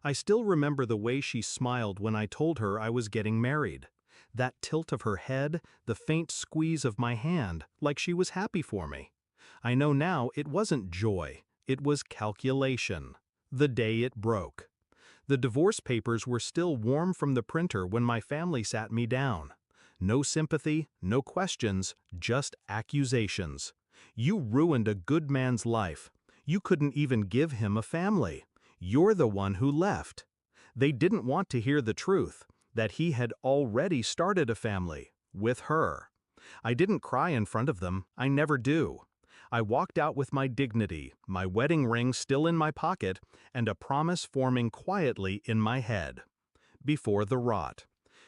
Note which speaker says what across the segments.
Speaker 1: I still remember the way she smiled when I told her I was getting married. That tilt of her head, the faint squeeze of my hand, like she was happy for me. I know now it wasn't joy, it was calculation. The day it broke. The divorce papers were still warm from the printer when my family sat me down. No sympathy, no questions, just accusations. You ruined a good man's life. You couldn't even give him a family. You're the one who left. They didn't want to hear the truth, that he had already started a family, with her. I didn't cry in front of them, I never do. I walked out with my dignity, my wedding ring still in my pocket, and a promise forming quietly in my head. Before the rot.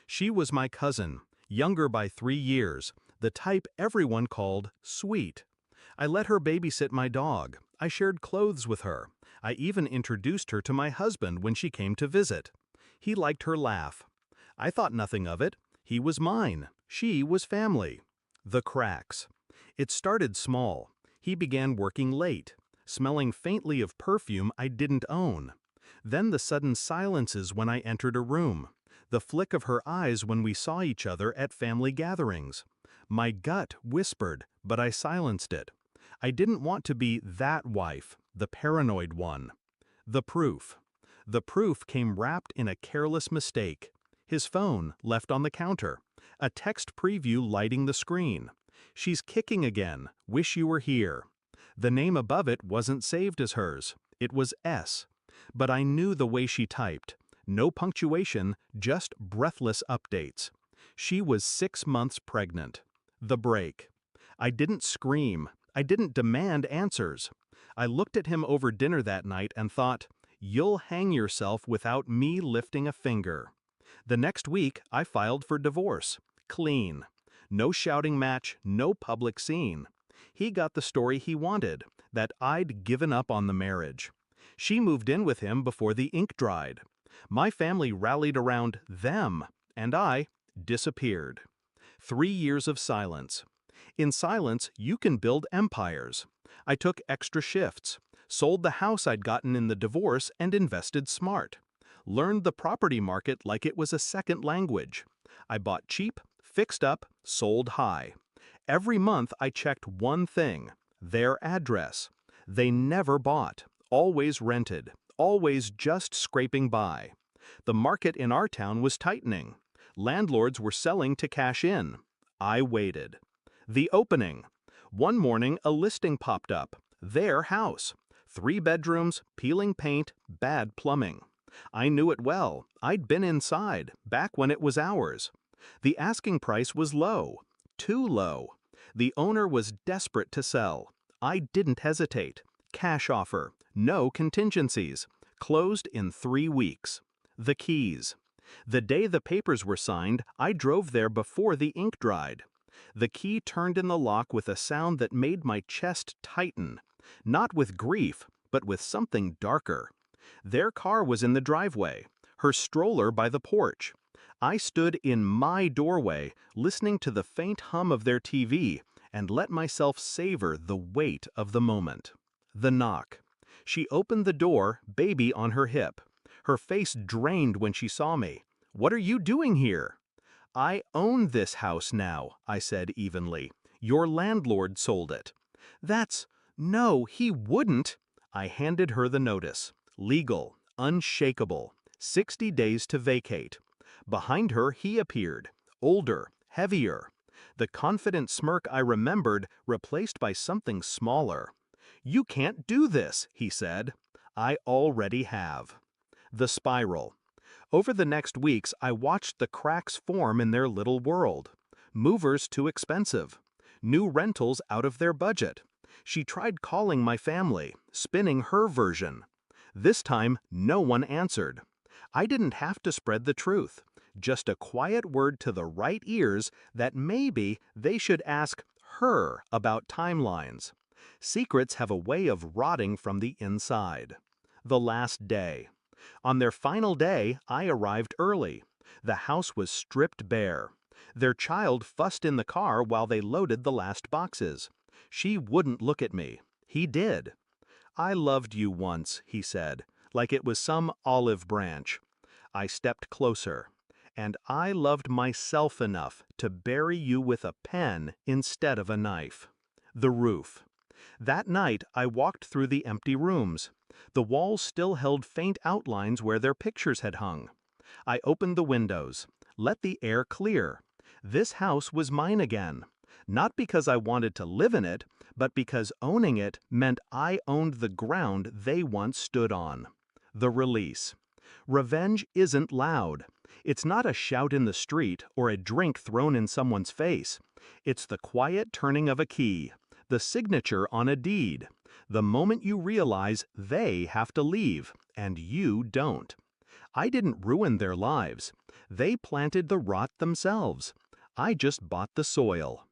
Speaker 1: She was my cousin, younger by 3 years, the type everyone called sweet. I let her babysit my dog. I shared clothes with her. I even introduced her to my husband when she came to visit. He liked her laugh. I thought nothing of it. He was mine. She was family. The cracks. It started small. He began working late, smelling faintly of perfume I didn't own. Then the sudden silences when I entered a room. The flick of her eyes when we saw each other at family gatherings. My gut whispered, but I silenced it. I didn't want to be that wife, the paranoid one. The proof. The proof came wrapped in a careless mistake. His phone left on the counter. A text preview lighting the screen. She's kicking again, wish you were here. The name above it wasn't saved as hers. It was S. But I knew the way she typed. No punctuation, just breathless updates. She was 6 months pregnant. The break. I didn't scream. I didn't demand answers. I looked at him over dinner that night and thought, you'll hang yourself without me lifting a finger. The next week, I filed for divorce. Clean. No shouting match, no public scene. He got the story he wanted, that I'd given up on the marriage. She moved in with him before the ink dried. My family rallied around them, and I disappeared. 3 years of silence. In silence, you can build empires. I took extra shifts, sold the house I'd gotten in the divorce and invested smart. Learned the property market like it was a second language. I bought cheap, fixed up, sold high. Every month I checked one thing, their address. They never bought, always rented, always just scraping by. The market in our town was tightening. Landlords were selling to cash in. I waited. The opening. One morning a listing popped up. Their house. 3 bedrooms, peeling paint, bad plumbing. I knew it well. I'd been inside, back when it was ours. The asking price was low. Too low. The owner was desperate to sell. I didn't hesitate. Cash offer. No contingencies. Closed in 3 weeks. The keys. The day the papers were signed, I drove there before the ink dried. The key turned in the lock with a sound that made my chest tighten. Not with grief, but with something darker. Their car was in the driveway, her stroller by the porch. I stood in my doorway, listening to the faint hum of their TV, and let myself savor the weight of the moment. The knock. She opened the door, baby on her hip. Her face drained when she saw me. "What are you doing here?" "I own this house now," I said evenly. "Your landlord sold it." No, he wouldn't." I handed her the notice. Legal, unshakable, 60 days to vacate. Behind her he appeared, older, heavier. The confident smirk I remembered replaced by something smaller. "You can't do this," he said. "I already have." The spiral. Over the next weeks, I watched the cracks form in their little world. Movers too expensive. New rentals out of their budget. She tried calling my family, spinning her version. This time, no one answered. I didn't have to spread the truth, just a quiet word to the right ears that maybe they should ask her about timelines. Secrets have a way of rotting from the inside. The last day. On their final day, I arrived early. The house was stripped bare. Their child fussed in the car while they loaded the last boxes. She wouldn't look at me. He did. "I loved you once," he said. like it was some olive branch. I stepped closer. And I loved myself enough to bury you with a pen instead of a knife. The roof. That night, I walked through the empty rooms. The walls still held faint outlines where their pictures had hung. I opened the windows, let the air clear. This house was mine again. Not because I wanted to live in it, but because owning it meant I owned the ground they once stood on. The release. Revenge isn't loud. It's not a shout in the street or a drink thrown in someone's face. It's the quiet turning of a key, the signature on a deed, the moment you realize they have to leave, and you don't. I didn't ruin their lives. They planted the rot themselves. I just bought the soil.